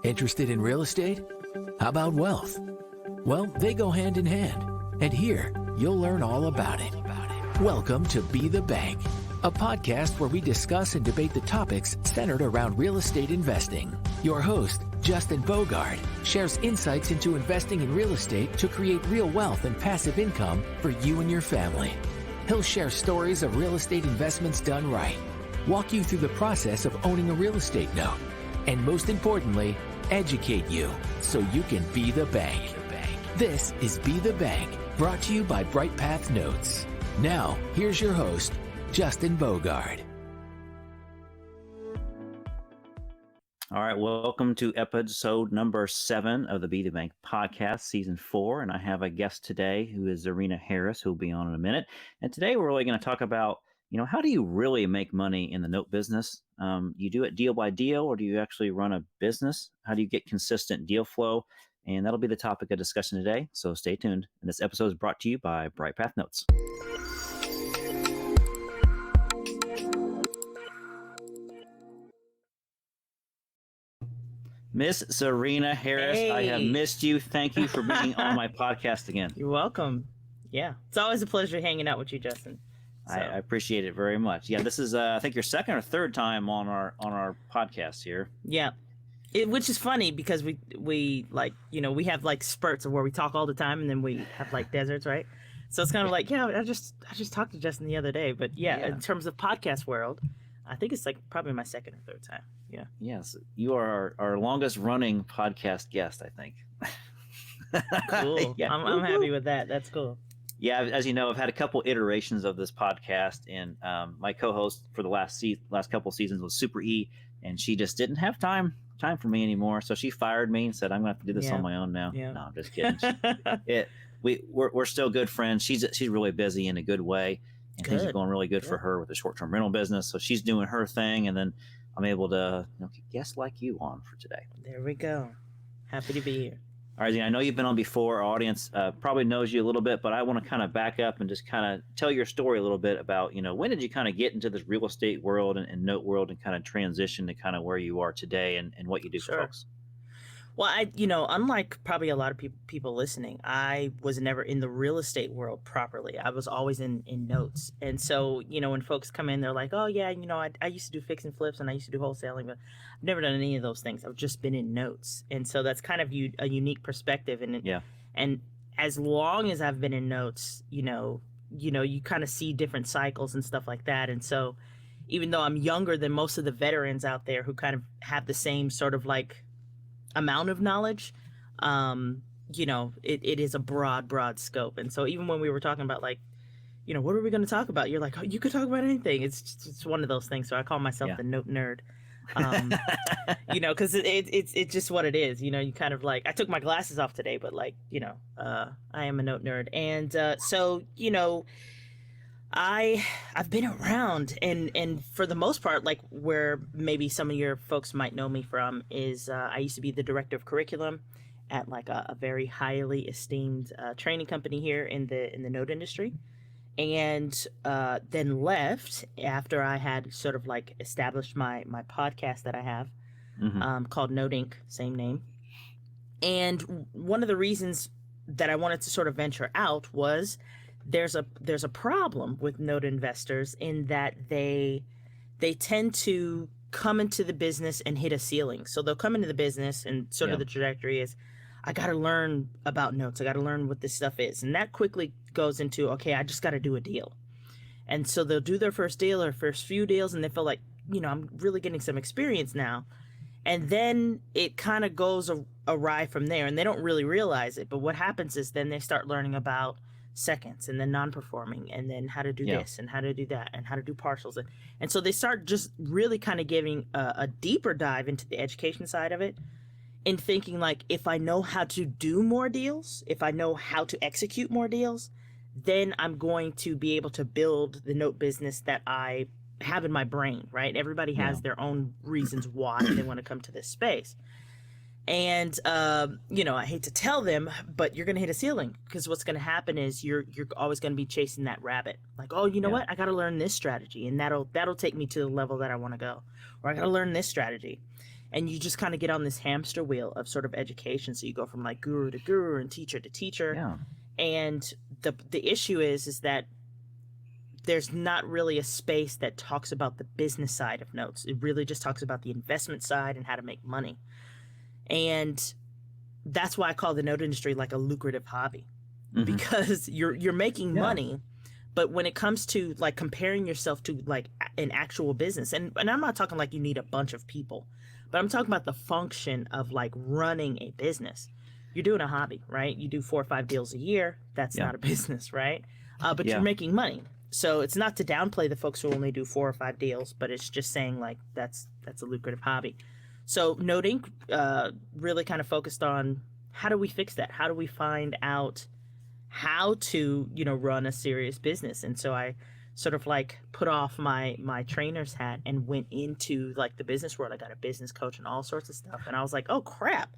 Interested in real estate? How about wealth? Well, they go hand in hand. And here, you'll learn all about it. Welcome to Be the Bank, a podcast where we discuss and debate the topics centered around real estate investing. Your host, Justin Bogard, shares insights into investing in real estate to create real wealth and passive income for you and your family. He'll share stories of real estate investments done right, walk you through the process of owning a real estate note, and most importantly, educate you so you can be the bank. This is Be the Bank, brought to you by BrightPath Notes. Now, here's your host, Justin Bogard. All right, welcome to episode number 7 of the Be the Bank podcast, season 4. And I have a guest today who is Czarina Harris, who will be on in a minute. And today we're really going to talk about, how do you really make money in the note business? You do it deal by deal, or do you actually run a business? How do you get consistent deal flow? And that'll be the topic of discussion today. So stay tuned. And this episode is brought to you by BrightPath Notes. Miss Czarina Harris, Hey. I have missed you. Thank you for being on my podcast again. You're welcome. Yeah, it's always a pleasure hanging out with you, Justin. So. I appreciate it very much. Yeah, this is I think your second or third time on our podcast here. Yeah, which is funny because we like we have like spurts of where we talk all the time, and then we have like deserts, right? So it's kind of like I just talked to Justin the other day, but yeah, in terms of podcast world, I think it's like probably my second or third time. Yeah. Yes, you are our longest running podcast guest, I think. Cool. Yeah. I'm happy with that. That's cool. Yeah, as you know, I've had a couple iterations of this podcast, and my co-host for the last couple seasons was Super E, and she just didn't have time for me anymore, so she fired me and said, "I'm going to have to do this on my own now." Yeah. No, I'm just kidding. We're still good friends. She's really busy in a good way, and things are going really good for her with the short-term rental business. So she's doing her thing, and then I'm able to get guests like you on for today. There we go. Happy to be here. All right, Zena, I know you've been on before. Our audience probably knows you a little bit, but I want to kind of back up and just kind of tell your story a little bit about, when did you kind of get into this real estate world and note world and kind of transition to kind of where you are today and what you do for folks? Well, unlike probably a lot of people listening, I was never in the real estate world properly. I was always in notes. And so, when folks come in, they're like, oh, yeah, I used to do fix and flips and I used to do wholesaling, but I've never done any of those things. I've just been in notes. And so that's kind of a unique perspective. And as long as I've been in notes, you kind of see different cycles and stuff like that. And so even though I'm younger than most of the veterans out there who kind of have the same sort of like amount of knowledge, it is a broad scope. And so even when we were talking about like, what are we going to talk about? You're like, oh, you could talk about anything. It's one of those things. So I call myself the note nerd, because it's just what it is. You kind of like, I took my glasses off today, but like, I am a note nerd. And I've been around, and for the most part, like where maybe some of your folks might know me from is I used to be the director of curriculum at like a very highly esteemed training company here in the note industry, and then left after I had sort of like established my podcast that I have called Note Inc., same name. And one of the reasons that I wanted to sort of venture out was there's a problem with note investors in that they tend to come into the business and hit a ceiling. So they'll come into the business and sort of the trajectory is, I got to learn about notes. I got to learn what this stuff is. And that quickly goes into, okay, I just got to do a deal. And so they'll do their first deal or first few deals and they feel like, I'm really getting some experience now. And then it kind of goes awry from there and they don't really realize it. But what happens is then they start learning about seconds and then non-performing and then how to do this and how to do that and how to do partials. And so they start just really kind of giving a deeper dive into the education side of it and thinking like, if I know how to do more deals, if I know how to execute more deals, then I'm going to be able to build the note business that I have in my brain, right? Everybody has their own reasons why they want to come to this space. And, I hate to tell them, but you're going to hit a ceiling because what's going to happen is you're always going to be chasing that rabbit. Like, oh, you know what? I got to learn this strategy and that'll take me to the level that I want to go. Or I got to learn this strategy. and you just kind of get on this hamster wheel of sort of education. So you go from like guru to guru and teacher to teacher. Yeah. And the issue is that there's not really a space that talks about the business side of notes. It really just talks about the investment side and how to make money. And that's why I call the note industry like a lucrative hobby, because you're making money, but when it comes to like comparing yourself to like an actual business, and I'm not talking like you need a bunch of people, but I'm talking about the function of like running a business. You're doing a hobby, right? You do 4 or 5 deals a year. That's not a business, right? But you're making money. So it's not to downplay the folks who only do 4 or 5 deals, but it's just saying like that's a lucrative hobby. So Note Inc. Really kind of focused on how do we fix that? How do we find out how to, run a serious business? And so I sort of like put off my trainer's hat and went into like the business world. I got a business coach and all sorts of stuff. And I was like, oh crap,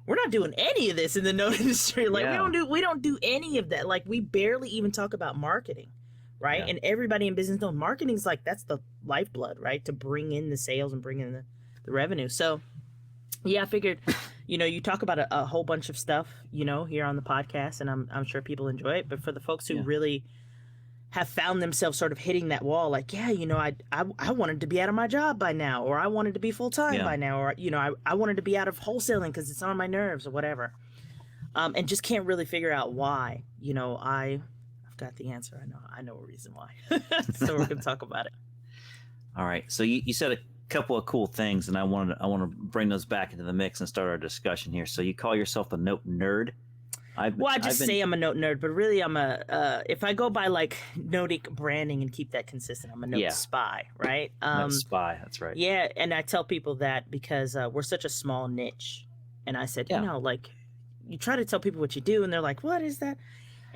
we're not doing any of this in the note industry. Like we don't do any of that. Like we barely even talk about marketing. Right. And everybody in business knows marketing is like, that's the lifeblood, right? To bring in the sales and bring in the revenue. So yeah, I figured, you talk about a whole bunch of stuff, here on the podcast, and I'm sure people enjoy it. But for the folks who really have found themselves sort of hitting that wall, like, I wanted to be out of my job by now, or I wanted to be full time by now, or, I wanted to be out of wholesaling because it's on my nerves or whatever. And just can't really figure out why, I've got the answer. I know a reason why. So we're going to talk about it. All right. So you said a couple of cool things, and I want to bring those back into the mix and start our discussion here. So you call yourself a note nerd? I say I'm a note nerd, but really I'm if I go by like Note Inc. branding and keep that consistent, I'm a note spy, right? Note spy, that's right. Yeah, and I tell people that because we're such a small niche. And I said, like you try to tell people what you do, and they're like, what is that?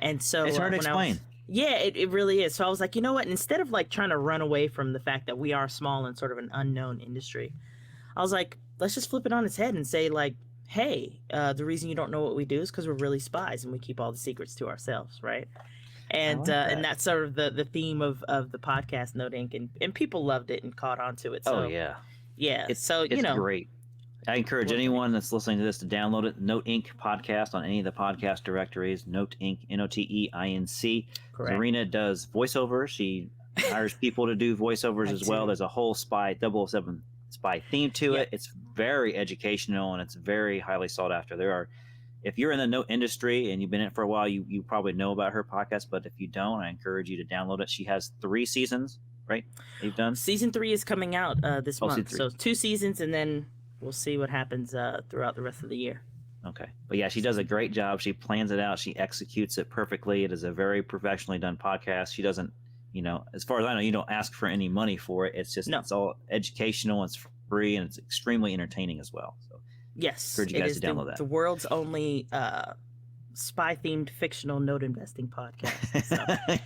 And so it's hard to explain. It really is. So I was like, you know what? Instead of like trying to run away from the fact that we are small and sort of an unknown industry, I was like, let's just flip it on its head and say like, hey, the reason you don't know what we do is because we're really spies and we keep all the secrets to ourselves, right? And and that's sort of the theme of the podcast Note Inc. And people loved it and caught on to it. So, yeah. It's great. I encourage anyone that's listening to this to download it. Note Inc. podcast on any of the podcast directories. Note Inc. Noteinc. Correct. Czarina does voiceovers. She hires people to do voiceovers as well. There's a whole 007 spy theme to it. It's very educational and it's very highly sought after. If you're in the note industry and you've been in it for a while, you probably know about her podcast. But if you don't, I encourage you to download it. She has 3 seasons, right? You've done? Season 3 is coming out this month. So 2 seasons, and then we'll see what happens throughout the rest of the year. Okay. But yeah, she does a great job. She plans it out. She executes it perfectly. It is a very professionally done podcast. She doesn't, as far as I know, you don't ask for any money for it. It's just, it's all educational. It's free and it's extremely entertaining as well. So yes, encourage you guys to download that. The world's only spy-themed fictional note investing podcast. So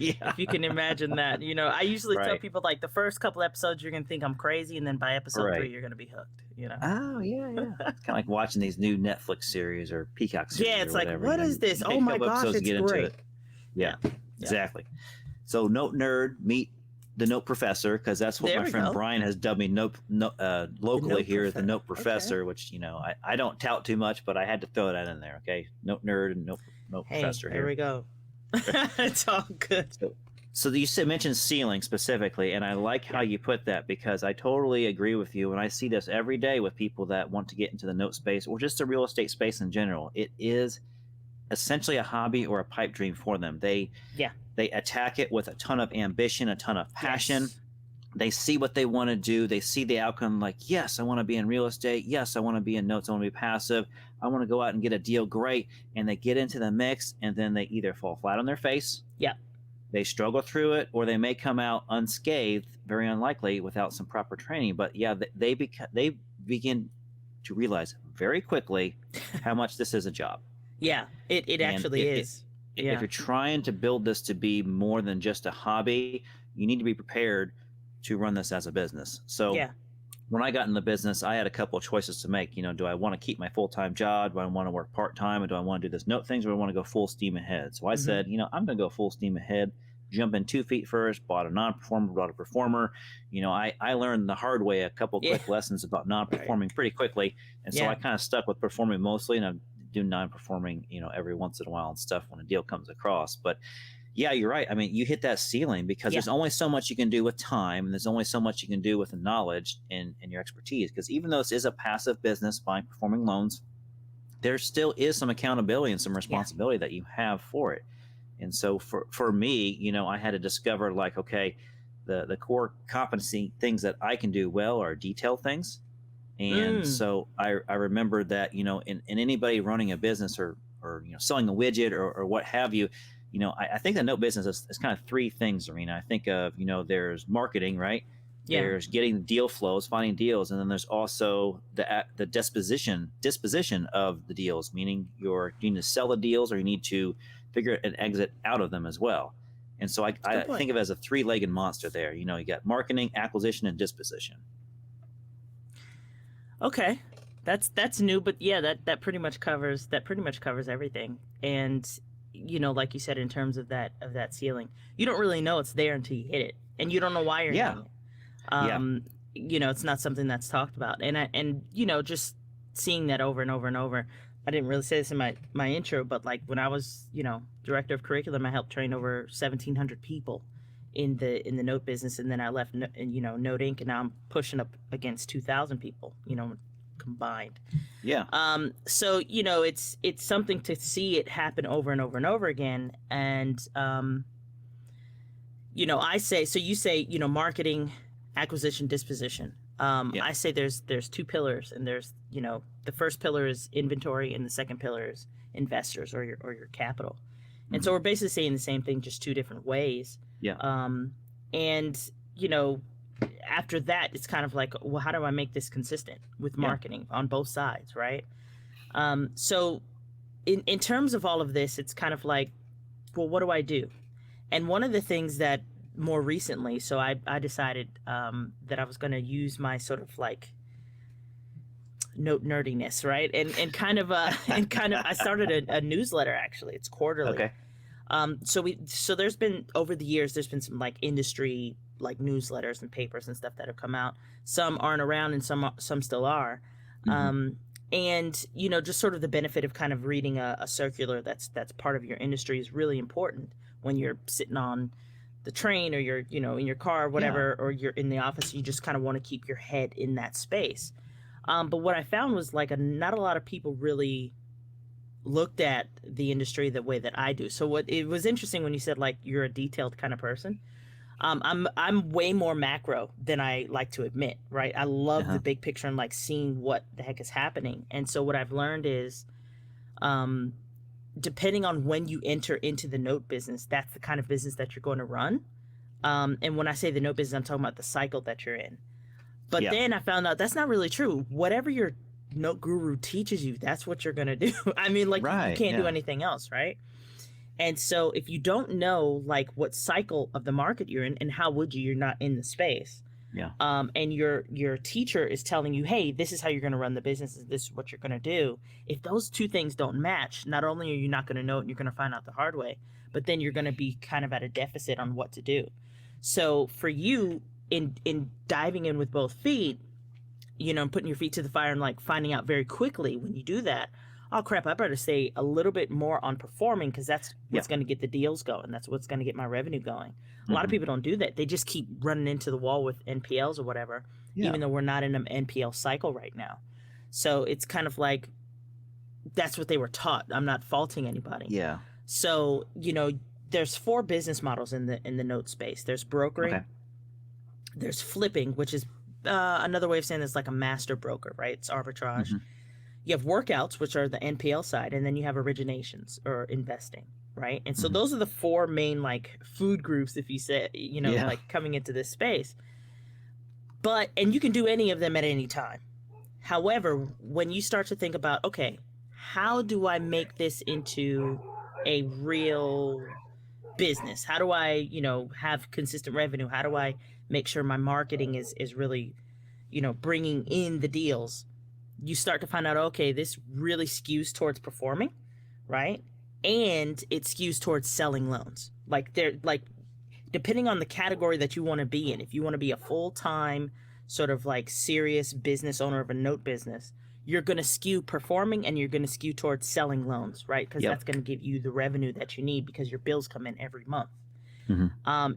if you can imagine that, I usually tell people like the first couple episodes you're gonna think I'm crazy, and then by episode 3 you're gonna be hooked. Oh yeah. It's kind of like watching these new Netflix series or Peacock series. Yeah, it's or like, whatever, what is this? Oh my gosh, it's great. Yeah, exactly. So Note Nerd, meet the Note Professor, because that's what my friend Brian has dubbed me locally here as the Note Professor, which, I don't tout too much, but I had to throw that in there, okay? Note Nerd and Note Professor here. There we go. It's all good. So you mentioned ceiling specifically, and I like how you put that, because I totally agree with you, and I see this every day with people that want to get into the note space or just the real estate space in general. It is essentially a hobby or a pipe dream for them. They attack it with a ton of ambition, a ton of passion. Yes. They see what they want to do. They see the outcome like, yes, I want to be in real estate. Yes, I want to be in notes. I want to be passive. I want to go out and get a deal. Great. And they get into the mix, and then they either fall flat on their face. Yeah. They struggle through it, or they may come out unscathed, very unlikely, without some proper training. But yeah, they begin to realize very quickly how much this is a job. Yeah, it actually is. If you're trying to build this to be more than just a hobby, you need to be prepared to run this as a business. So when I got in the business, I had a couple of choices to make. Do I want to keep my full-time job? Do I want to work part-time? Or do I want to do this note things? Or do I want to go full steam ahead? So I said, I'm going to go full steam ahead, jump in 2 feet first, bought a non-performer, bought a performer. I learned the hard way a couple quick lessons about non-performing pretty quickly. And so I kind of stuck with performing mostly, and I do non-performing, every once in a while and stuff when a deal comes across. But yeah, you're right. I mean, you hit that ceiling because there's only so much you can do with time, and there's only so much you can do with the knowledge and your expertise. Because even though this is a passive business, buying performing loans, there still is some accountability and some responsibility that you have for it. And so for me, I had to discover, like, okay, the core competency things that I can do well are detail things. And so I remember that, in anybody running a business or selling a widget or what have you, I think the note business is kind of 3 things, Czarina. I think of, there's marketing, right? Yeah. There's getting deal flows, finding deals, and then there's also the disposition of the deals, meaning you need to sell the deals or you need to figure an exit out of them as well. And so I think of it as a 3-legged monster there. You got marketing, acquisition, and disposition. Okay, that's new, but yeah, that pretty much covers everything. And like you said, in terms of that ceiling, you don't really know it's there until you hit it, and you don't know why you're hitting it. It's not something that's talked about, and just seeing that over and over and over. I didn't really say this in my intro, but like when I was director of curriculum, I helped train over 1,700 people in the note business, and then I left Note Inc., and now I'm pushing up against 2,000 people combined. So it's something to see it happen over and over and over again. And I say, so you say marketing, acquisition, disposition. I say there's 2 pillars, and there's the first pillar is inventory, and the second pillar is investors or your capital. And so we're basically saying the same thing, just 2 different ways. And after that, it's kind of like, well, how do I make this consistent with marketing on both sides, right? So in terms of all of this, it's kind of like, well, what do I do? And one of the things that more recently, so I decided that I was going to use my sort of like note nerdiness, right? And kind of I started a newsletter, actually. It's quarterly. Okay. So there's been, over the years, there's been some like industry like newsletters and papers and stuff that have come out. Some aren't around, and some still are. And just sort of the benefit of kind of reading a circular that's part of your industry is really important when you're sitting on the train, or you're in your car or whatever, or you're in the office. You just kind of want to keep your head in that space. But what I found was like not a lot of people really looked at the industry the way that I do. So it was interesting when you said like you're a detailed kind of person. I'm way more macro than I like to admit, right? I love the big picture and like seeing what the heck is happening. And so what I've learned is, depending on when you enter into the note business, that's the kind of business that you're going to run. And when I say the note business, I'm talking about the cycle that you're in. But then I found out that's not really true. Whatever your note guru teaches you, that's what you're going to do. I mean, like, you can't do anything else, right? And so if you don't know like what cycle of the market you're in, and how would you're not in the space. And your teacher is telling you, hey, this is how you're going to run the business, this is what you're going to do. If those 2 things don't match, not only are you not going to know it, and you're going to find out the hard way, but then you're going to be kind of at a deficit on what to do. So for you, in diving in with both feet, putting your feet to the fire and like finding out very quickly when you do that, oh crap, I better stay a little bit more on performing, because that's what's going to get the deals going. That's what's going to get my revenue going. A lot of people don't do that. They just keep running into the wall with NPLs or whatever, even though we're not in an NPL cycle right now. So it's kind of like, that's what they were taught. I'm not faulting anybody. So, there's 4 business models in the note space. There's brokering. There's flipping, which is another way of saying it's like a master broker, right? It's arbitrage. You have workouts, which are the NPL side, and then you have originations or investing, right? And so those are the 4 main like food groups, if you say, like coming into this space. And you can do any of them at any time. However, when you start to think about, okay, how do I make this into a real business? How do I, have consistent revenue? How do I make sure my marketing is really, bringing in the deals? You start to find out, okay, this really skews towards performing, right? And it skews towards selling loans. Like depending on the category that you want to be in. If you want to be a full-time sort of like serious business owner of a note business, you're going to skew performing and you're going to skew towards selling loans, right? Because that's going to give you the revenue that you need because your bills come in every month.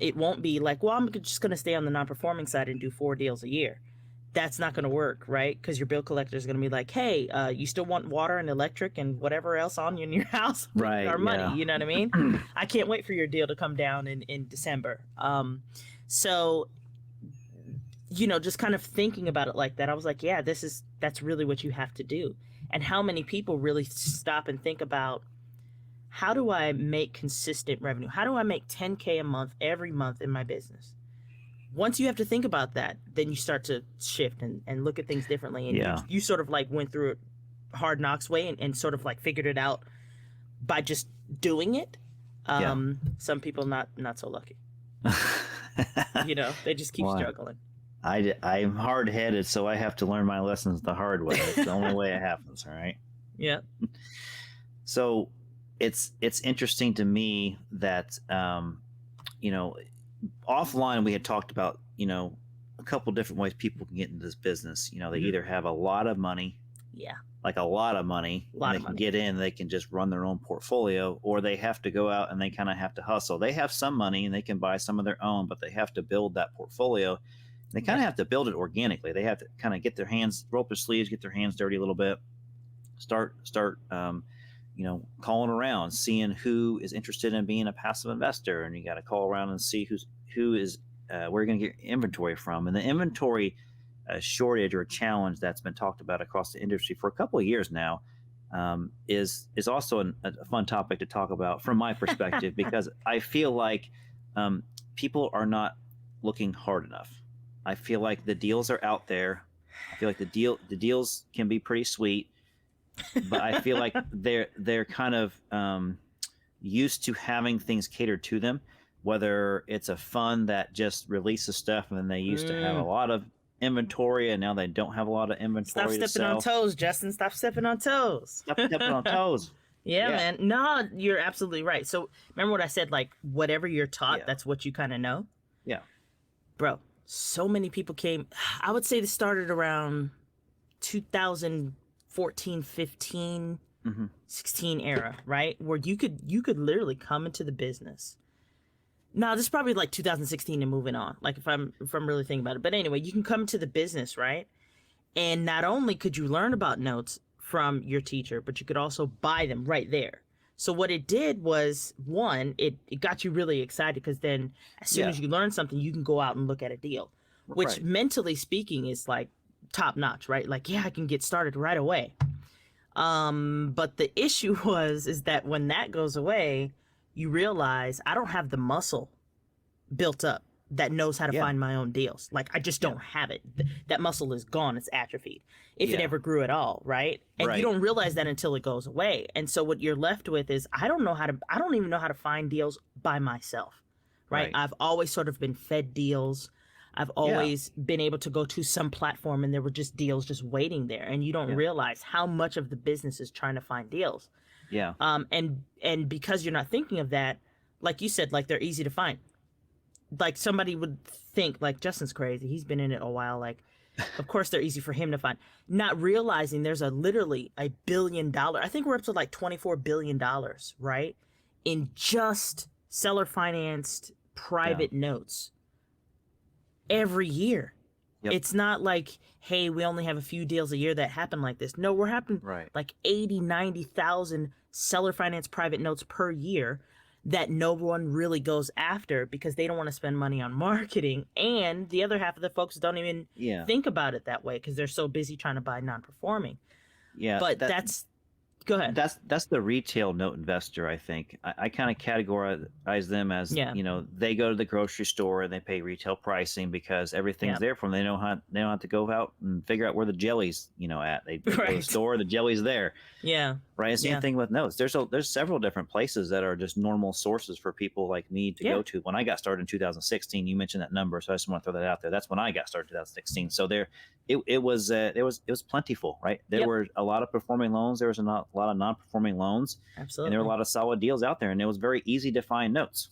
It won't be like, well, I'm just going to stay on the non-performing side and do 4 deals a year. That's not going to work, right? Because your bill collector is going to be like, hey, you still want water and electric and whatever else on in your house? Right. Our money, you know what I mean? I can't wait for your deal to come down in December. So, you know, just kind of thinking about it like that, I was like, yeah, that's really what you have to do. And how many people really stop and think about, how do I make consistent revenue? How do I make $10K a month every month in my business? Once you have to think about that, then you start to shift and look at things differently. And you sort of like went through it hard knocks way and sort of like figured it out by just doing it. Some people not so lucky. You know, they just keep struggling. I'm hard-headed, so I have to learn my lessons the hard way. It's the only way it happens, all right? Yeah. So it's interesting to me that, you know, offline we had talked about, you know, a couple different ways people can get into this business. You know, they either have a lot of money, like a lot of money, and they can get in, they can just run their own portfolio, or they have to go out and they kind of have to hustle. They have some money and they can buy some of their own, but they have to build that portfolio. They kind of have to build it organically. They have to kind of get their hands, roll up their sleeves, get their hands dirty a little bit, start, you know, calling around, seeing who is interested in being a passive investor. And you got to call around and see who is, where you're going to get inventory from. And the inventory shortage or challenge that's been talked about across the industry for a couple of years now is also a fun topic to talk about from my perspective, because I feel like people are not looking hard enough. I feel like the deals are out there. I feel like the deals can be pretty sweet, but I feel like they're kind of used to having things catered to them, whether it's a fund that just releases stuff and then they used to have a lot of inventory and now they don't have a lot of inventory. Stop stepping on toes, Justin. Stop stepping on toes. Stop stepping on toes. Yeah, man. No, you're absolutely right. So remember what I said, like whatever you're taught, that's what you kind of know. Yeah. Bro, so many people came. I would say this started around 2014, 15, 16 era, right? Where you could literally come into the business. No, this is probably like 2016 and moving on. Like if I'm really thinking about it. But anyway, you can come to the business, right? And not only could you learn about notes from your teacher, but you could also buy them right there. So what it did was, one, it got you really excited, because then as soon as you learn something, you can go out and look at a deal, which mentally speaking is like top notch, right? Like, yeah, I can get started right away. But the issue is that when that goes away, you realize I don't have the muscle built up that knows how to find my own deals. Like I just don't have it. That muscle is gone. It's atrophied. If it ever grew at all, right? And you don't realize that until it goes away. And so what you're left with is, I don't even know how to find deals by myself, right? I've always sort of been fed deals. I've always been able to go to some platform and there were just deals just waiting there. And you don't realize how much of the business is trying to find deals. Yeah. And because you're not thinking of that, like you said, like they're easy to find. Like somebody would think like, Justin's crazy. He's been in it a while. Like, of course they're easy for him to find. Not realizing there's literally $1 billion. I think we're up to like $24 billion, right? In just seller financed private notes every year. Yep. It's not like, hey, we only have a few deals a year that happen like this. No, we're happening like 80, 90,000 seller finance private notes per year that no one really goes after because they don't want to spend money on marketing. And the other half of the folks don't even think about it that way because they're so busy trying to buy non-performing. Yeah. But that's go ahead. That's the retail note investor, I think. I kind of categorize them as, you know, they go to the grocery store and they pay retail pricing because everything's there for them. They don't have to go out and figure out where the jelly's, you know, at. They go to the store, the jelly's there. Yeah. Right. Same thing with notes. There's several different places that are just normal sources for people like me to go to. When I got started in 2016, you mentioned that number, so I just want to throw that out there. That's when I got started in 2016. So it was plentiful, right? There were a lot of performing loans. There was a lot of non-performing loans. Absolutely. And there were a lot of solid deals out there, and it was very easy to find notes.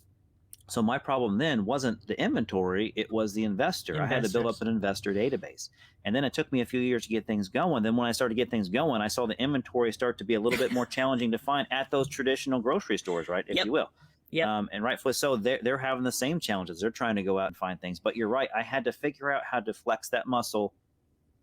So my problem then wasn't the inventory, it was the investor. I had to build up Investors. an investor database. And then it took me a few years to get things going. Then when I started to get things going, I saw the inventory start to be a little bit more challenging to find at those traditional grocery stores, right? If Yep. you will. Yep. And rightfully so, they're having the same challenges. They're trying to go out and find things. But you're right. I had to figure out how to flex that muscle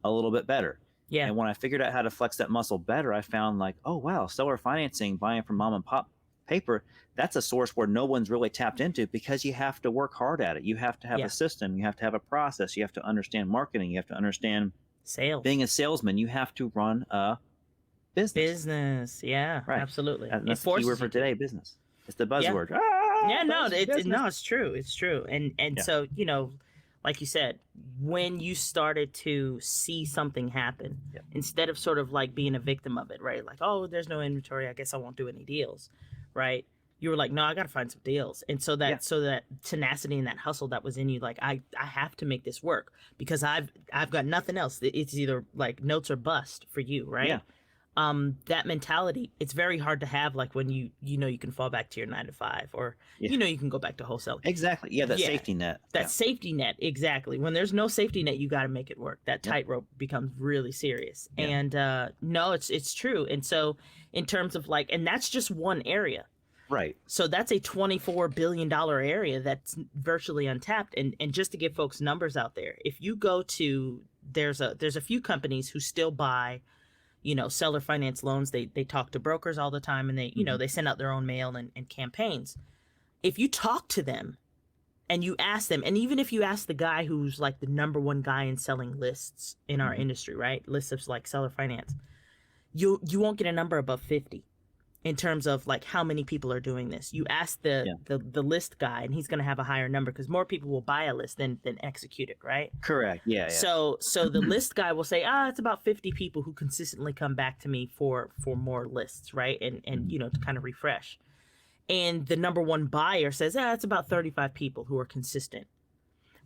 a little bit better. Yeah. And when I figured out how to flex that muscle better, I found like, oh, wow, seller financing, buying from mom and pop paper, that's a source where no one's really tapped into because you have to work hard at it. You have to have Yeah. a system. You have to have a process. You have to understand marketing. You have to understand Sales. being a salesman. You have to run a business. Yeah, Right. absolutely. And that's It the forces keyword for you to. today, business. It's the buzzword. Yeah, no, Business. it's true. It's true. And Yeah. so, you know, like you said, when you started to see something happen, Yep. instead of sort of like being a victim of it, right? Like, oh, there's no inventory, I guess I won't do any deals, right? You were like, no, I got to find some deals. And so that Yeah. so that tenacity and that hustle that was in you, like I have to make this work because I've got nothing else. It's either like notes or bust for you, right? Yeah. That mentality, it's very hard to have, like when you know you can fall back to your 9 to 5, or Yeah. you know you can go back to wholesaling. Exactly. Yeah, that Yeah. safety net. That safety net, exactly. When there's no safety net, you got to make it work. That Yep. tightrope becomes really serious. Yeah. And no, it's true. And so in terms of like, and that's just one area. Right. So that's a $24 billion area that's virtually untapped. And just to give folks numbers out there, if you go to, there's a few companies who still buy, you know, seller finance loans. They talk to brokers all the time, and they, you know, they send out their own mail and campaigns. If you talk to them and you ask them, and even if you ask the guy who's like the number one guy in selling lists in our industry, right? Lists of like seller finance, you won't get a number above 50 in terms of like how many people are doing this. You ask the list guy, and he's going to have a higher number because more people will buy a list than execute it, right? Correct. Yeah. So the list guy will say, it's about 50 people who consistently come back to me for more lists, right? And you know, to kind of refresh. And the number one buyer says, it's about 35 people who are consistent.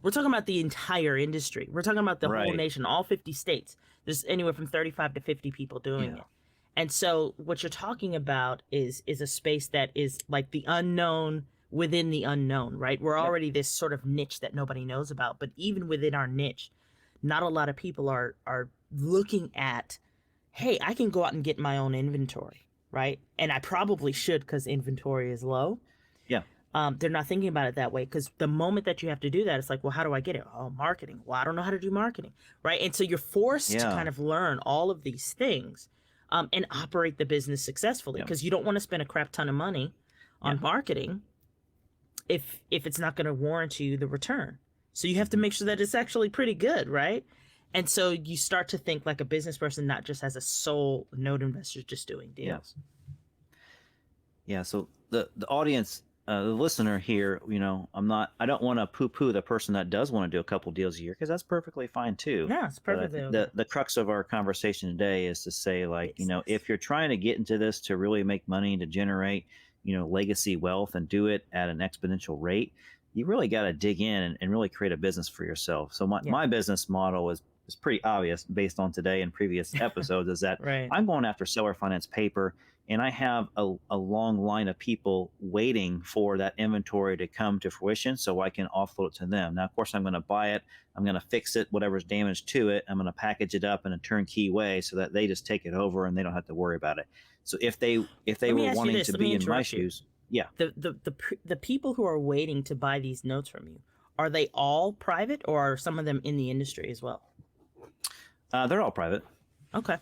We're talking about the entire industry. We're talking about the whole nation, all 50 states. There's anywhere from 35 to 50 people doing it. And so what you're talking about is a space that is like the unknown within the unknown, right? We're already this sort of niche that nobody knows about, but even within our niche, not a lot of people are looking at, hey, I can go out and get my own inventory, right? And I probably should because inventory is low. Yeah. They're not thinking about it that way, because the moment that you have to do that, it's like, well, how do I get it? Oh, marketing. Well, I don't know how to do marketing, right? And so you're forced to kind of learn all of these things and operate the business successfully, because you don't want to spend a crap ton of money on marketing if it's not going to warrant you the return. So you have to make sure that it's actually pretty good, right? And so you start to think like a business person, not just as a sole note investor just doing deals. Yeah. So the audience, the listener here, you know, I don't want to poo-poo the person that does want to do a couple deals a year, because that's perfectly fine too. Yeah, it's perfectly okay. The crux of our conversation today is to say, like, you know, if you're trying to get into this to really make money, to generate, you know, legacy wealth and do it at an exponential rate, you really got to dig in and really create a business for yourself. So my business model is pretty obvious based on today and previous episodes, is that I'm going after seller finance paper, and I have a long line of people waiting for that inventory to come to fruition so I can offload it to them. Now, of course, I'm going to buy it. I'm going to fix it, whatever's damaged to it. I'm going to package it up in a turnkey way so that they just take it over and they don't have to worry about it. So if they were wanting to be in my shoes, the people who are waiting to buy these notes from you, are they all private, or are some of them in the industry as well? They're all private. Okay.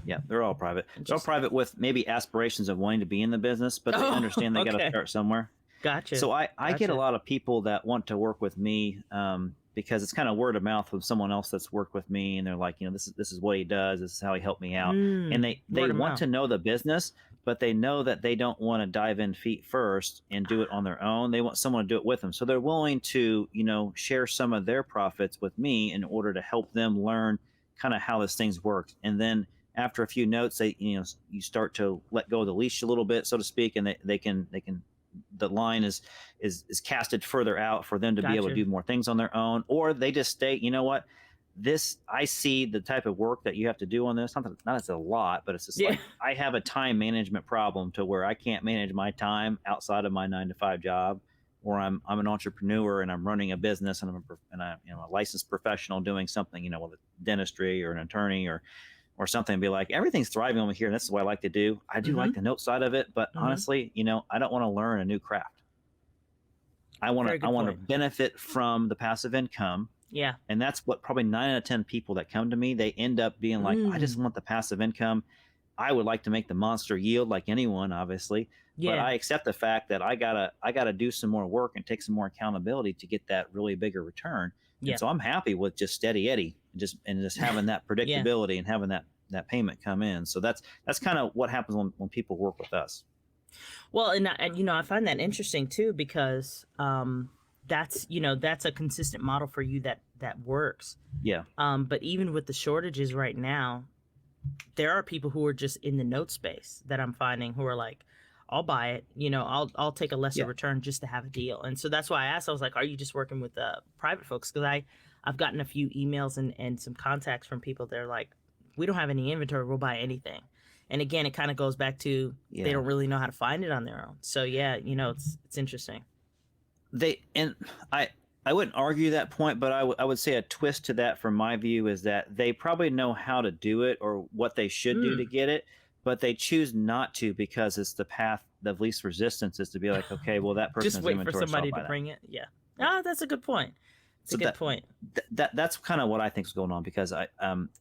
Yeah, they're all private. They're all private with maybe aspirations of wanting to be in the business, but they understand they got to start somewhere. Gotcha. So I get a lot of people that want to work with me because it's kind of word of mouth with someone else that's worked with me, and they're like, you know, this is what he does. This is how he helped me out. And they want to know the business, but they know that they don't want to dive in feet first and do it on their own. They want someone to do it with them. So they're willing to, you know, share some of their profits with me in order to help them learn kind of how this thing works. And then after a few notes, you start to let go of the leash a little bit, so to speak, and they can the line is casted further out for them to be able to do more things on their own, or they just state, you know what, I see the type of work that you have to do on this. Not as a lot, but it's just like I have a time management problem to where I can't manage my time outside of my 9 to 5 job or I'm an entrepreneur and I'm running a business and I'm a licensed professional doing something, with dentistry or an attorney or something, be like, everything's thriving over here. And this is what I like to do. I do like the note side of it, but honestly, I don't want to learn a new craft. I want to benefit from the passive income. Yeah. And that's what probably 9 out of 10 people that come to me, they end up being like, I just want the passive income. I would like to make the monster yield like anyone, obviously. Yeah. But I accept the fact that I gotta do some more work and take some more accountability to get that really bigger return. Yeah. And so I'm happy with just steady Eddie, just having that predictability and having that payment come in. So that's kind of what happens when people work with us. Well, and I find that interesting too, because that's a consistent model for you that works. Yeah. But even with the shortages right now, there are people who are just in the note space that I'm finding who are like, I'll buy it. I'll take a lesser return just to have a deal. And so that's why I asked. I was like, are you just working with private folks? Because I've gotten a few emails and some contacts from people. They're like, we don't have any inventory. We'll buy anything. And again, it kind of goes back to they don't really know how to find it on their own. So it's interesting. I wouldn't argue that point, but I would say a twist to that from my view is that they probably know how to do it or what they should do to get it, but they choose not to because it's the path of least resistance is to be like, okay, well, that person just wait for somebody to bring it. Yeah. That's a good point. It's a good point. That's kind of what I think is going on, because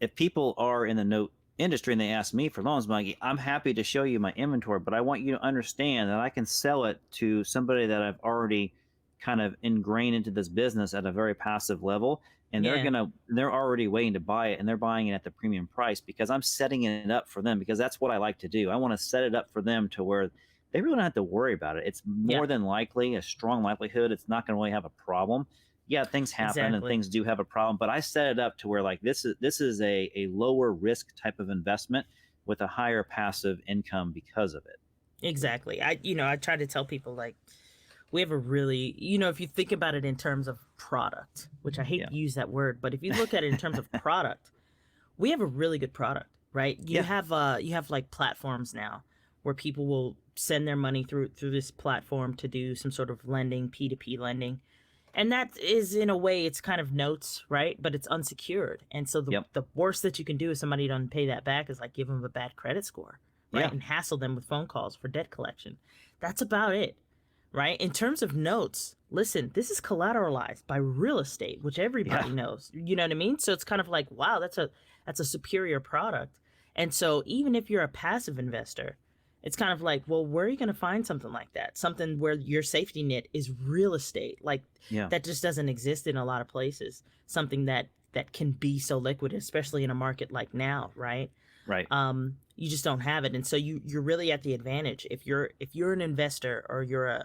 if people are in the note industry and they ask me for loans, I'm happy to show you my inventory, but I want you to understand that I can sell it to somebody that I've already kind of ingrained into this business at a very passive level, and they're already waiting to buy it, and they're buying it at the premium price because I'm setting it up for them, because that's what I like to do. I want to set it up for them to where they really don't have to worry about it. It's more than likely, a strong likelihood, it's not going to really have a problem. Yeah, things happen and things do have a problem, but I set it up to where like this is a lower risk type of investment with a higher passive income because of it. Exactly. I try to tell people, like, we have a really, if you think about it in terms of product, which I hate to use that word, but if you look at it in terms of product, we have a really good product, right? You have like platforms now where people will send their money through this platform to do some sort of lending, P2P lending. And that is, in a way, it's kind of notes, right? But it's unsecured. And so the worst that you can do if somebody doesn't pay that back is like give them a bad credit score, right? Yeah. And hassle them with phone calls for debt collection. That's about it. Right? In terms of notes, listen, this is collateralized by real estate, which everybody knows. You know what I mean? So it's kind of like, wow, that's a superior product. And so even if you're a passive investor, it's kind of like, well, where are you going to find something like that? Something where your safety net is real estate. Like that just doesn't exist in a lot of places. Something that can be so liquid, especially in a market like now, right? Right. You just don't have it. And so you're really at the advantage. If you're an investor, or you're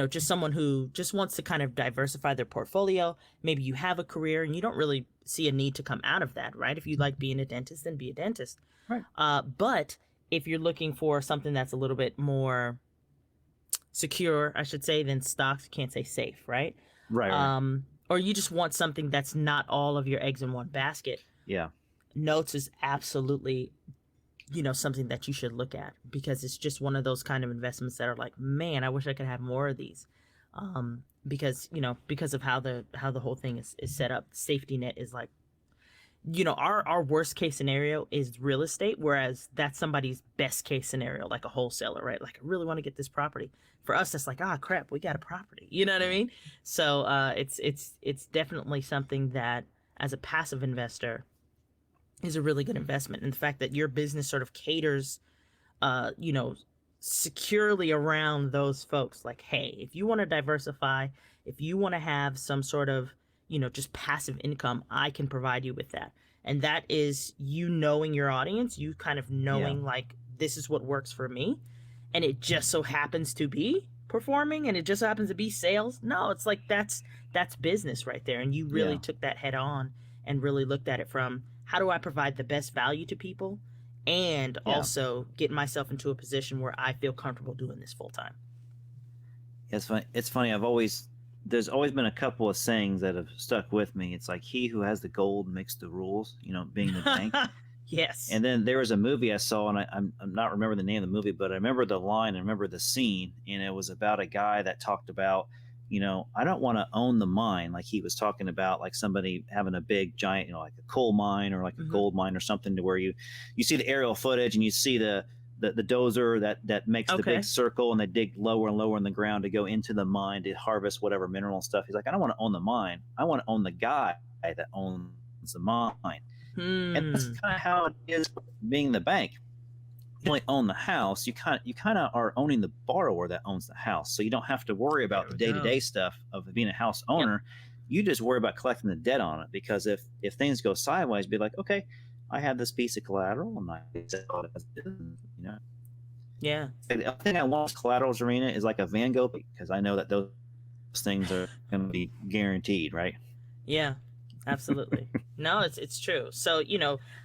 just someone who just wants to kind of diversify their portfolio, maybe you have a career and you don't really see a need to come out of that, right? If you like being a dentist, then be a dentist. Right. But if you're looking for something that's a little bit more secure, I should say, than stocks, you can't say safe, right? Right. Or you just want something that's not all of your eggs in one basket. Yeah. Notes is absolutely something that you should look at, because it's just one of those kind of investments that are like, man, I wish I could have more of these. Because of how the whole thing is set up. Safety net is like, our worst case scenario is real estate, whereas that's somebody's best case scenario, like a wholesaler, right? Like, I really want to get this property. For us, that's like, crap, we got a property. You know what I mean? So it's definitely something that, as a passive investor, is a really good investment. And the fact that your business sort of caters, securely around those folks, like, hey, if you want to diversify, if you want to have some sort of, just passive income, I can provide you with that. And that is you knowing your audience, you kind of knowing like, this is what works for me. And it just so happens to be performing, and it just happens to be sales. No, it's like, that's business right there. And you really took that head on and really looked at it from, how do I provide the best value to people, and also get myself into a position where I feel comfortable doing this full time? It's funny. There's always been a couple of sayings that have stuck with me. It's like, he who has the gold makes the rules, being the bank. Yes. And then there was a movie I saw, and I'm not remembering the name of the movie, but I remember the line, I remember the scene, and it was about a guy that talked about, I don't want to own the mine like he was talking about, like somebody having a big giant, like a coal mine or like a gold mine or something, to where you see the aerial footage and you see the dozer that makes the big circle, and they dig lower and lower in the ground to go into the mine to harvest whatever mineral and stuff. He's like, I don't want to own the mine. I want to own the guy that owns the mine. And that's kind of how it is being the bank. You only own the house. You kind of are owning the borrower that owns the house. So you don't have to worry about the day-to-day stuff of being a house owner. You just worry about collecting the debt on it, because if things go sideways, be like, okay, I have this piece of collateral, and I sell it as it is, Yeah. The other thing I want collateral, Czarina, is like a Van Gogh, because I know that those things are going to be guaranteed, right? Yeah, absolutely. No, it's true. So,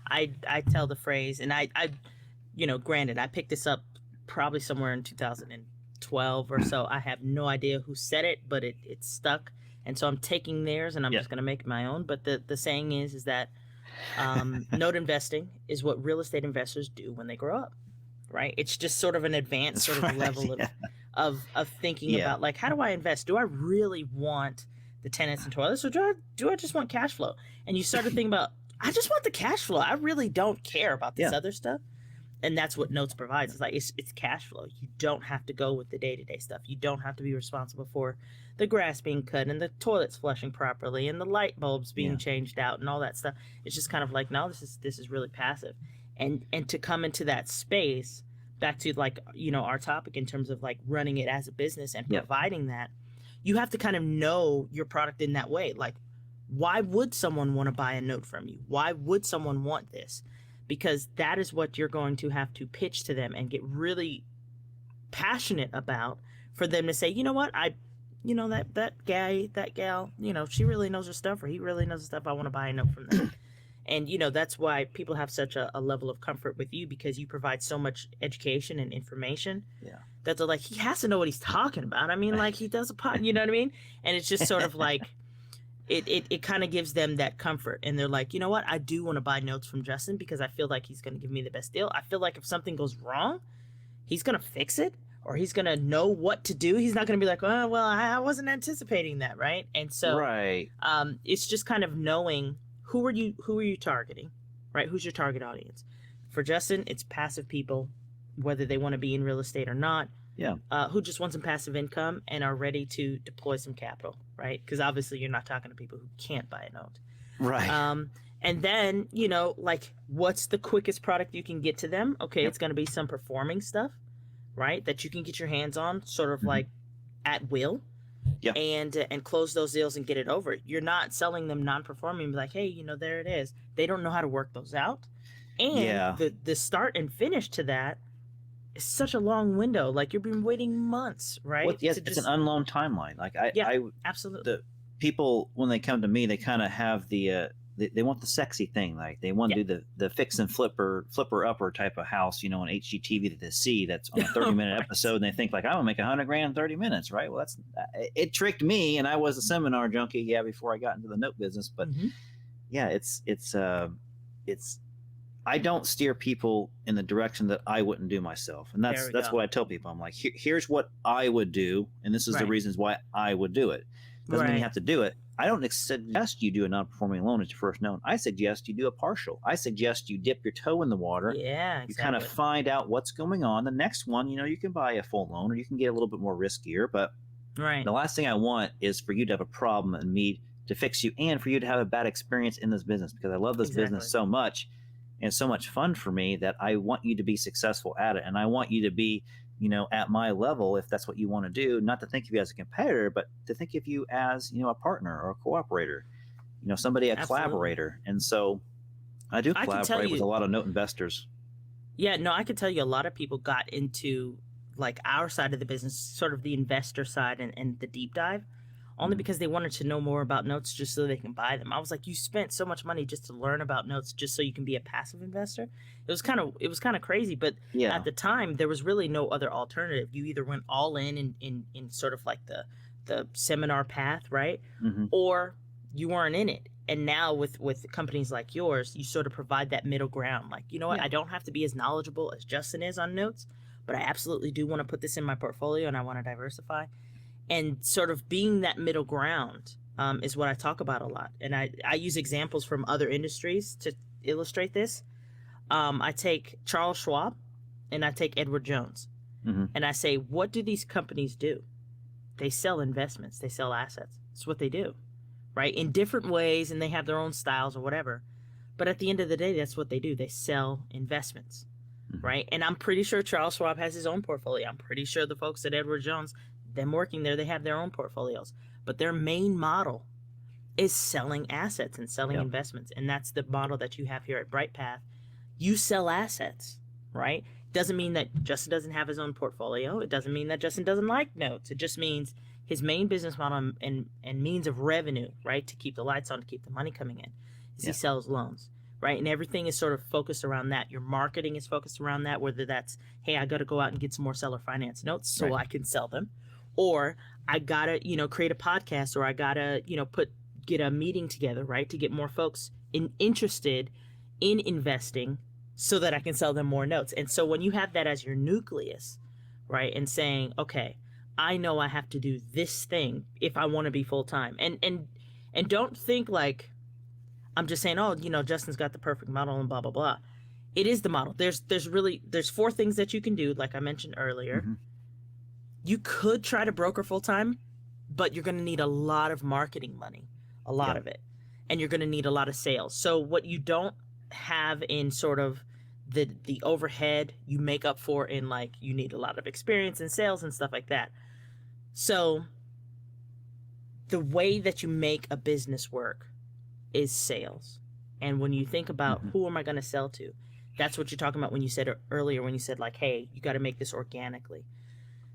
I tell the phrase, and I granted, I picked this up probably somewhere in 2012 or so. I have no idea who said it, but it stuck. And so I'm taking theirs and I'm just going to make it my own. But the saying is that note investing is what real estate investors do when they grow up, right? It's just sort of an advanced level of thinking about, like, how do I invest? Do I really want the tenants and toilets, or do I just want cash flow? And you start to think about, I just want the cash flow. I really don't care about this other stuff. And that's what notes provides. It's like, it's cash flow. You don't have to go with the day-to-day stuff. You don't have to be responsible for the grass being cut and the toilets flushing properly and the light bulbs being changed out and all that stuff. It's just kind of like, no, this is really passive. And to come into that space, back to, like, our topic in terms of like running it as a business and providing that, you have to kind of know your product in that way. Like, why would someone want to buy a note from you? Why would someone want this? Because that is what you're going to have to pitch to them and get really passionate about, for them to say, you know what, that guy, that gal, she really knows her stuff, or he really knows her stuff. I want to buy a note from them. And, that's why people have such a level of comfort with you, because you provide so much education and information that they're like, he has to know what he's talking about. I mean, like, he does a pod, you know what I mean? And it's just sort of like, it kind of gives them that comfort. And they're like, you know what, I do want to buy notes from Justin, because I feel like he's going to give me the best deal. I feel like if something goes wrong, he's going to fix it, or he's going to know what to do. He's not going to be like, oh, well, I wasn't anticipating that, right? And so it's just kind of knowing who are you targeting, right? Who's your target audience? For Justin, it's passive people, whether they want to be in real estate or not. Who just want some passive income and are ready to deploy some capital, right? Because obviously you're not talking to people who can't buy a note. Right. And then, like, what's the quickest product you can get to them? Okay, it's going to be some performing stuff, right? That you can get your hands on, sort of like at will. And close those deals and get it over. You're not selling them non-performing, be like, hey, there it is. They don't know how to work those out. And the start and finish to that is such a long window. Like, you've been waiting months, right? Well, yes, it's an unknown timeline. Like, I absolutely. The people, when they come to me, they kind of have the they want the sexy thing. Like, they want to do the fix and flipper upper type of house, on HGTV that they see that's on a 30-minute episode, and they think, like, I want to make $100,000 in 30 minutes, right? Well, it tricked me, and I was a seminar junkie, before I got into the note business. But it's I don't steer people in the direction that I wouldn't do myself, and that's what I tell people. I'm like, here's what I would do, and this is the reasons why I would do it. Doesn't mean you have to do it. I don't suggest you do a non-performing loan as your first loan. I suggest you do a partial. I suggest you dip your toe in the water. Yeah, exactly. You kind of find out what's going on. The next one, you can buy a full loan, or you can get a little bit more riskier. But the last thing I want is for you to have a problem and me to fix you, and for you to have a bad experience in this business, because I love this business so much, and it's so much fun for me, that I want you to be successful at it. And I want you to be, at my level, if that's what you want to do, not to think of you as a competitor, but to think of you as, a partner or a cooperator, somebody, a collaborator. And so I do collaborate with a lot of note investors. Yeah, no, I could tell you a lot of people got into, like, our side of the business, sort of the investor side and the deep dive, only because they wanted to know more about notes just so they can buy them. I was like, you spent so much money just to learn about notes just so you can be a passive investor. It was kind of crazy, but at the time there was really no other alternative. You either went all in sort of like the seminar path, right? Or you weren't in it. And now with companies like yours, you sort of provide that middle ground. Like, you know what? I don't have to be as knowledgeable as Justin is on notes, but I absolutely do want to put this in my portfolio and I want to diversify. And sort of being that middle ground is what I talk about a lot. And I use examples from other industries to illustrate this. I take Charles Schwab and I take Edward Jones. And I say, what do these companies do? They sell investments. They sell assets. It's what they do, right? In different ways, and they have their own styles or whatever. But at the end of the day, that's what they do. They sell investments, right? And I'm pretty sure Charles Schwab has his own portfolio. I'm pretty sure the folks at Edward Jones, them working there, they have their own portfolios. But their main model is selling assets and selling investments. And that's the model that you have here at BrightPath. You sell assets, right? Doesn't mean that Justin doesn't have his own portfolio. It doesn't mean that Justin doesn't like notes. It just means his main business model and means of revenue, right, to keep the lights on, to keep the money coming in, is he sells loans, right? And everything is sort of focused around that. Your marketing is focused around that, whether that's, hey, I got to go out and get some more seller finance notes so I can sell them, or I got to, create a podcast, or I got to, get a meeting together, right, to get more folks interested in investing so that I can sell them more notes. And so when you have that as your nucleus, right, and saying, okay, I know I have to do this thing if I want to be full-time. And don't think like I'm just saying, oh, Justin's got the perfect model and blah, blah, blah. It is the model. There's 4 things that you can do, like I mentioned earlier. You could try to broker full-time, but you're going to need a lot of marketing money, a lot of it. And you're going to need a lot of sales. So what you don't have in sort of the overhead, you make up for in, like, you need a lot of experience in sales and stuff like that. So the way that you make a business work is sales. And when you think about who am I going to sell to, that's what you're talking about when you said earlier, when you said, like, hey, you got to make this organically.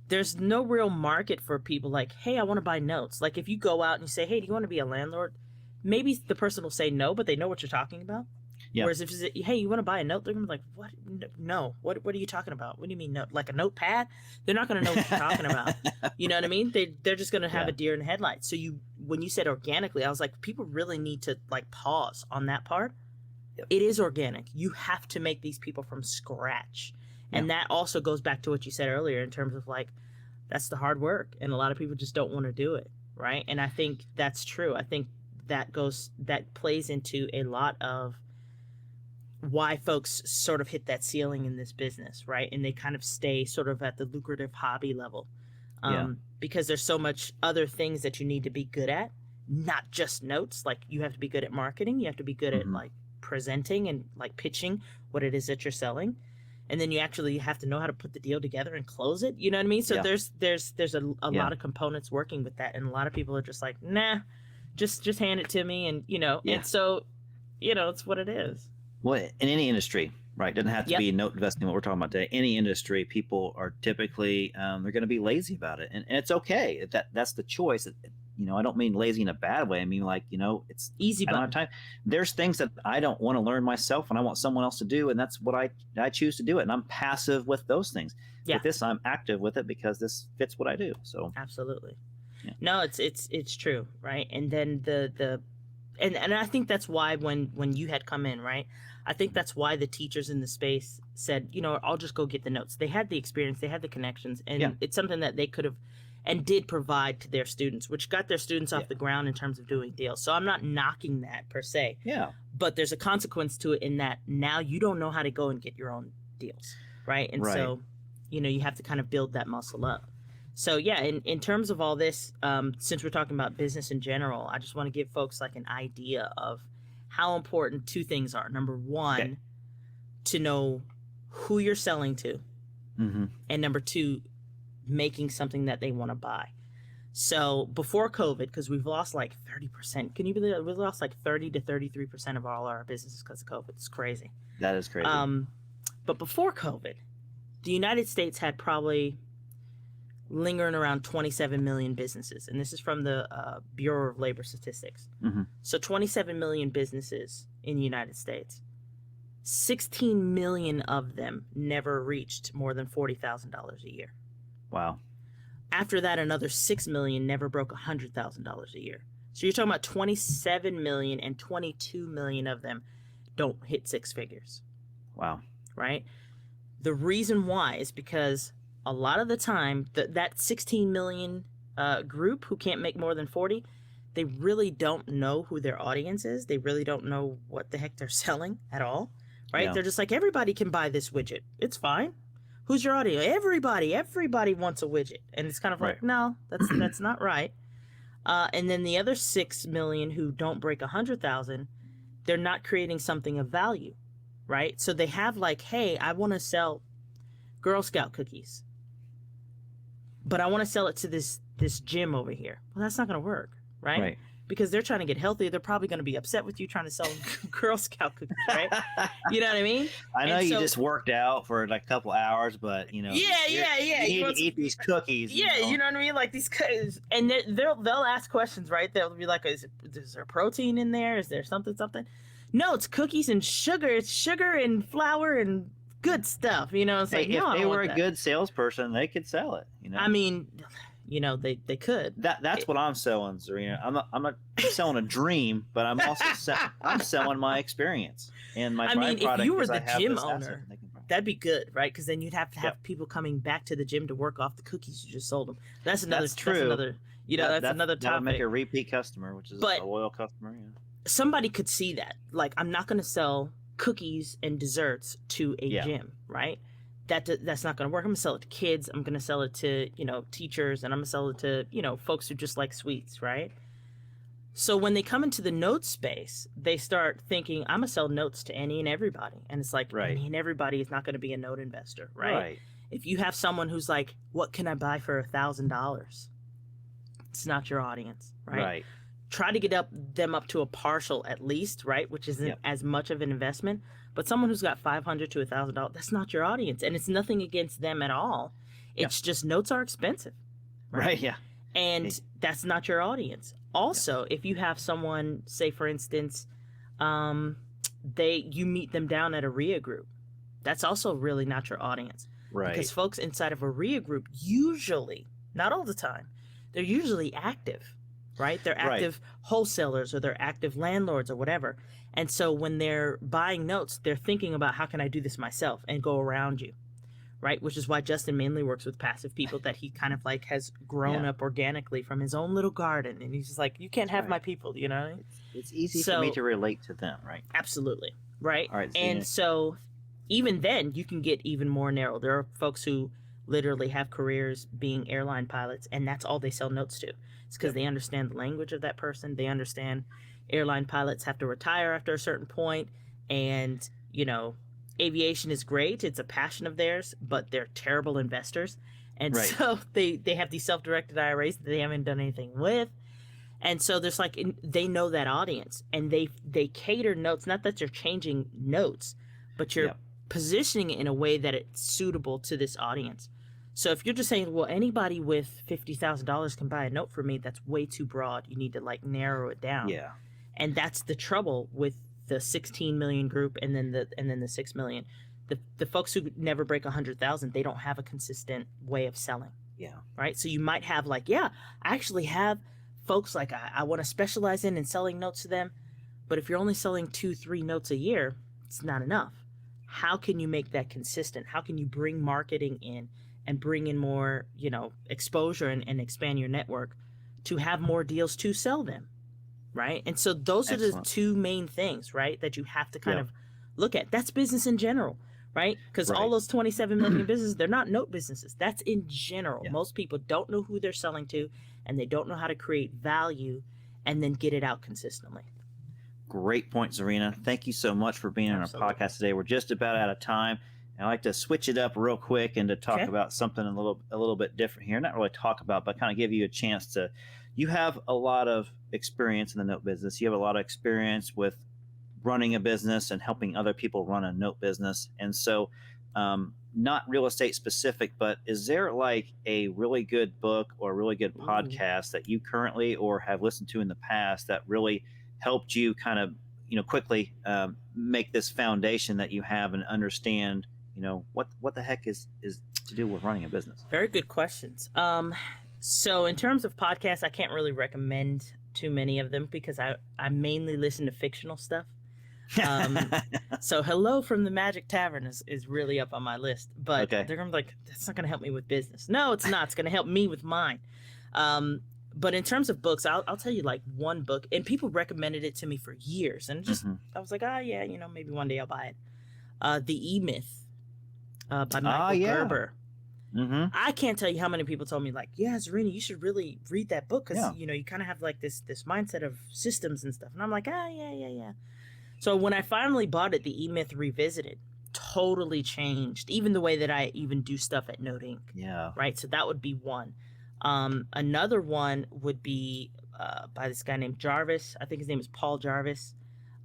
There's no real market for people like, hey, I want to buy notes. Like, if you go out and you say, hey, do you want to be a landlord? Maybe the person will say no, but they know what you're talking about. Yeah. Whereas if you say, hey, you want to buy a note? They're going to be like, what? No. What are you talking about? What do you mean note? Like a notepad? They're not going to know what you're talking about. You know what I mean? They're just going to have a deer in the headlights. So when you said organically, I was like, people really need to, like, pause on that part. It is organic. You have to make these people from scratch. And that also goes back to what you said earlier in terms of, like, that's the hard work. And a lot of people just don't want to do it, right? And I think that's true. I think that plays into a lot of why folks sort of hit that ceiling in this business, right? And they kind of stay sort of at the lucrative hobby level because there's so much other things that you need to be good at, not just notes. Like, you have to be good at marketing. You have to be good at, like, presenting and, like, pitching what it is that you're selling. And then you actually have to know how to put the deal together and close it. You know what I mean? So there's a lot of components working with that. And a lot of people are just like, nah, just hand it to me. And, and so, it's what it is. Well, in any industry, right? Doesn't have to be note investing, what we're talking about today. Any industry, people are typically, they're going to be lazy about it. And it's okay. That's the choice. I don't mean lazy in a bad way. I mean, like, it's easy. I don't have time. There's things that I don't want to learn myself and I want someone else to do. And that's what I choose to do it. And I'm passive with those things. Yeah. With this, I'm active with it because this fits what I do. So absolutely. Yeah. No, it's true. Right. And then and I think that's why when you had come in, right, I think that's why the teachers in the space said, I'll just go get the notes. They had the experience, they had the connections, and it's something that they could have and did provide to their students, which got their students off the ground in terms of doing deals. So I'm not knocking that per se. Yeah. But there's a consequence to it in that now you don't know how to go and get your own deals, right? And so, you have to kind of build that muscle up. So in terms of all this, since we're talking about business in general, I just want to give folks like an idea of how important 2 things are. Number 1, to know who you're selling to, and number 2, making something that they want to buy. So before COVID, because we've lost like 30%, can you believe it? We've lost like 30 to 33% of all our businesses because of COVID. It's crazy. That is crazy. But before COVID, the United States had probably lingering around 27 million businesses. And this is from the Bureau of Labor Statistics. So 27 million businesses in the United States. 16 million of them never reached more than $40,000 a year. Wow. After that, another 6 million never broke $100,000 a year. So you're talking about 27 million, and 22 million of them don't hit 6 figures. Wow. Right? The reason why is because a lot of the time that 16 million group who can't make more than 40, they really don't know who their audience is. They really don't know what the heck they're selling at all, right? Yeah. They're just like, everybody can buy this widget. It's fine. Who's your audience? Everybody wants a widget. And it's kind of like, Right. no, that's not right. And then the other 6 million who don't break 100,000, they're not creating something of value, right? So they have like, hey, I want to sell Girl Scout cookies, but I want to sell it to this gym over here. Well, that's not going to work, right? Because they're trying to get healthy. They're probably going to be upset with you trying to sell Girl Scout cookies, right? You know what I mean? I know you just worked out for like a couple hours, but you know. Yeah. You need to eat these cookies. Yeah, you know what I mean? Like these cookies, and they'll ask questions, right? They'll be like, is there protein in there? Is there something? No, it's cookies and sugar. It's sugar and flour and good stuff. You know, it's like, if no, they were a good salesperson, they could sell it. You know, I mean, you know, they could. That's what I'm selling, Czarina. I'm not selling a dream, but I'm also I'm selling my experience and my product. If you were the because I have gym this owner, asset. that'd be good, right? Because then you'd have to have people coming back to the gym to work off the cookies you just sold them. That's true. That's another, that's another topic. That would make a repeat customer, which is a loyal customer. Yeah. Somebody could see that. Like, I'm not going to sell cookies and desserts to a gym, right? That's not going to work. I'm going to sell it to kids. I'm going to sell it to, teachers, and I'm going to sell it to, folks who just like sweets, right? So when they come into the note space, they start thinking, I'm going to sell notes to any and everybody. And it's like, any and everybody is not going to be a note investor, right? If you have someone who's like, what can I buy for $1,000? It's not your audience, right? Try to get them up to a partial at least, right? Which isn't as much of an investment. But someone who's got $500 to $1,000, that's not your audience. And it's nothing against them at all. It's just notes are expensive. Right? And that's not your audience. Also, if you have someone, say for instance, you meet them down at a RIA group, that's also really not your audience. Right. Because folks inside of a RIA group usually, not all the time, they're usually active. Right? They're active wholesalers or they're active landlords or whatever. And so when they're buying notes, they're thinking about how can I do this myself and go around you, right? Which is why Justin mainly works with passive people that he kind of like has grown up organically from his own little garden. And he's just like, you can't have my people, you know? It's easy for me to relate to them, right? Absolutely, right? All right, and so even then you can get even more narrow. There are folks who literally have careers being airline pilots and that's all they sell notes to. It's because they understand the language of that person. They understand airline pilots have to retire after a certain point, and aviation is great. It's a passion of theirs, but they're terrible investors, and so they have these self-directed IRAs that they haven't done anything with, and so there's like they know that audience, and they cater notes. Not that you're changing notes, but you're positioning it in a way that it's suitable to this audience. So if you're just saying, well, anybody with $50,000 can buy a note for me, that's way too broad. You need to like narrow it down. Yeah. And that's the trouble with the 16 million group and then the 6 million. The folks who never break 100,000, they don't have a consistent way of selling. Yeah. Right? So you might have like, I actually have folks like I want to specialize in selling notes to them. But if you're only selling 2-3 notes a year, it's not enough. How can you make that consistent? How can you bring marketing in and bring in more, exposure and expand your network to have more deals to sell them, right? And so those are the two main things, right, that you have to kind of look at. That's business in general, right? Because all those 27 million businesses, they're not note businesses. That's in general. Yeah. Most people don't know who they're selling to, and they don't know how to create value and then get it out consistently. Great point, Czarina. Thank you so much for being on our podcast today. We're just about out of time. I like to switch it up real quick and to talk about something a little bit different here. Not really talk about, but kind of give you a chance to. You have a lot of experience in the note business. You have a lot of experience with running a business and helping other people run a note business. And so, not real estate specific, but is there like a really good book or a really good podcast that you currently or have listened to in the past that really helped you kind of, quickly make this foundation that you have and understand? What the heck is to do with running a business? Very good questions. So in terms of podcasts, I can't really recommend too many of them because I mainly listen to fictional stuff. So Hello from the Magic Tavern is really up on my list, but they're gonna be like, that's not gonna help me with business. No, it's not. It's gonna help me with mine. But in terms of books, I'll tell you like one book, and people recommended it to me for years, and just I was like, yeah, maybe one day I'll buy it. The E-Myth by Michael Gerber. I can't tell you how many people told me like, yeah, Czarina, you should really read that book because you kind of have like this mindset of systems and stuff, and I'm like, yeah. So when I finally bought it, the E-Myth Revisited totally changed even the way that I even do stuff at Note Inc. Yeah. Right. So that would be one. Another one would be by this guy named Jarvis. I think his name is Paul Jarvis.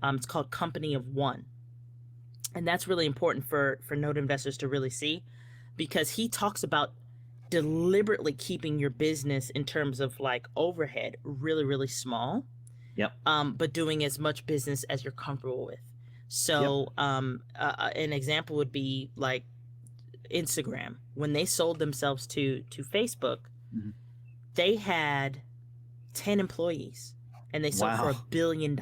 It's called Company of One. And that's really important for note investors to really see, because he talks about deliberately keeping your business in terms of like overhead really, really small. Yep. But doing as much business as you're comfortable with. So an example would be like Instagram. When they sold themselves to Facebook, they had 10 employees and they sold for $1 billion,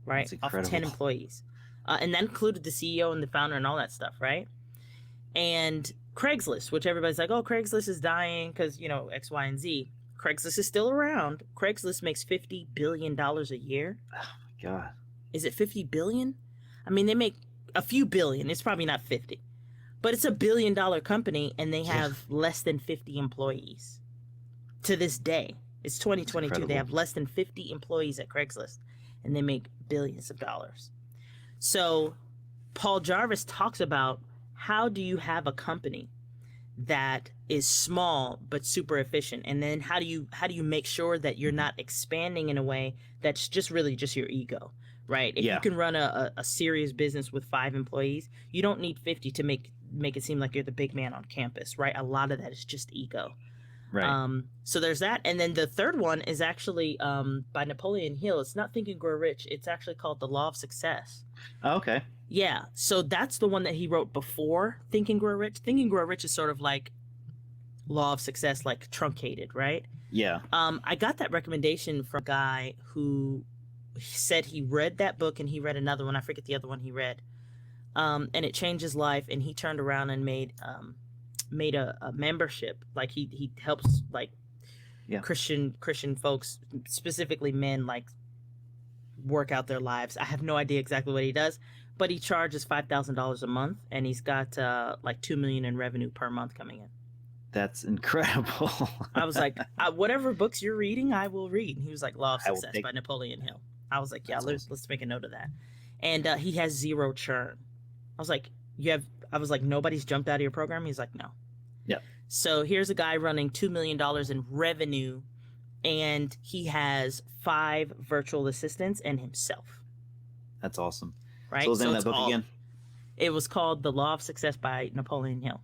right? Off 10 employees. And that included the CEO and the founder and all that stuff, right? And Craigslist, which everybody's like, oh, Craigslist is dying because, X, Y, and Z. Craigslist is still around. Craigslist makes $50 billion a year. Oh, my God. Is it 50 billion? I mean, they make a few billion. It's probably not 50. But it's $1 billion company, and they have less than 50 employees. To this day, it's 2022. They have less than 50 employees at Craigslist, and they make billions of dollars. So Paul Jarvis talks about how do you have a company that is small but super efficient, and then how do you make sure that you're not expanding in a way that's just really just your ego, right? If you can run a serious business with 5 employees, you don't need 50 to make it seem like you're the big man on campus, right? A lot of that is just ego. Right. So there's that. And then the third one is actually by Napoleon Hill. It's not Think and Grow Rich. It's actually called The Law of Success. Oh, okay. Yeah. So that's the one that he wrote before Think and Grow Rich. Think and Grow Rich is sort of like Law of Success, like truncated, right? Yeah. I got that recommendation from a guy who said he read that book and he read another one. I forget the other one he read. And it changed his life, and he turned around and made a membership. Like he helps like Christian folks, specifically men, like work out their lives. I have no idea exactly what he does, but he charges $5,000 a month, and he's got like $2 million in revenue per month coming in. That's incredible. I was like, whatever books you're reading, I will read. And he was like, Law of Success by Napoleon Hill. I was like, let's make a note of that. And he has 0 churn. I was like, nobody's jumped out of your program? He's like, no. Yeah. So here's a guy running $2 million in revenue, and he has 5 virtual assistants and himself. That's awesome. Right? So what's the name of that book again? It was called The Law of Success by Napoleon Hill.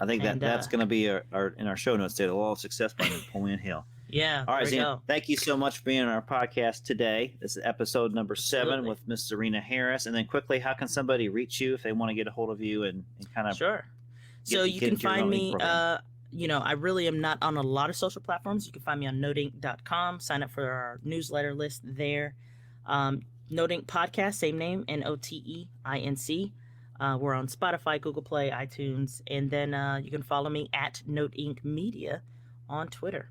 I think that's going to be in our show notes there, The Law of Success by Napoleon Hill. Yeah. All right, Zena, thank you so much for being on our podcast today. This is episode number 7 with Miss Czarina Harris. And then quickly, how can somebody reach you if they want to get a hold of you and kind of... Sure. So you can find me, I really am not on a lot of social platforms. You can find me on noteinc.com. Sign up for our newsletter list there. Note Inc Podcast, same name, NOTEINC. We're on Spotify, Google Play, iTunes. And then you can follow me at Note Inc Media on Twitter.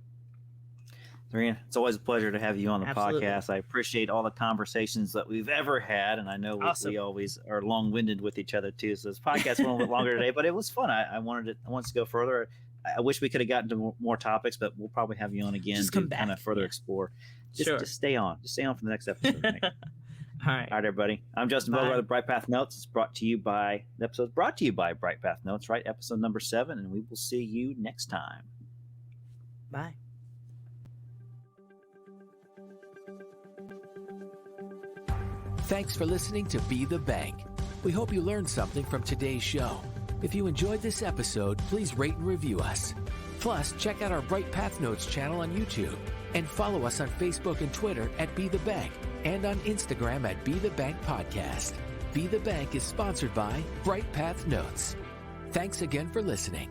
Czarina, it's always a pleasure to have you on the podcast. I appreciate all the conversations that we've ever had, and I know we always are long-winded with each other too. So this podcast went a little bit longer today, but it was fun. I wanted to go further. I wish we could have gotten to more topics, but we'll probably have you on again to kind of further explore. Just stay on. Just stay on for the next episode. Right? All right, everybody. I'm Justin Bogard of BrightPath Notes. It's brought to you by BrightPath Notes, right? Episode number 7, and we will see you next time. Bye. Thanks for listening to Be the Bank. We hope you learned something from today's show. If you enjoyed this episode, please rate and review us. Plus, check out our BrightPath Notes channel on YouTube and follow us on Facebook and Twitter at Be the Bank and on Instagram at Be the Bank Podcast. Be the Bank is sponsored by BrightPath Notes. Thanks again for listening.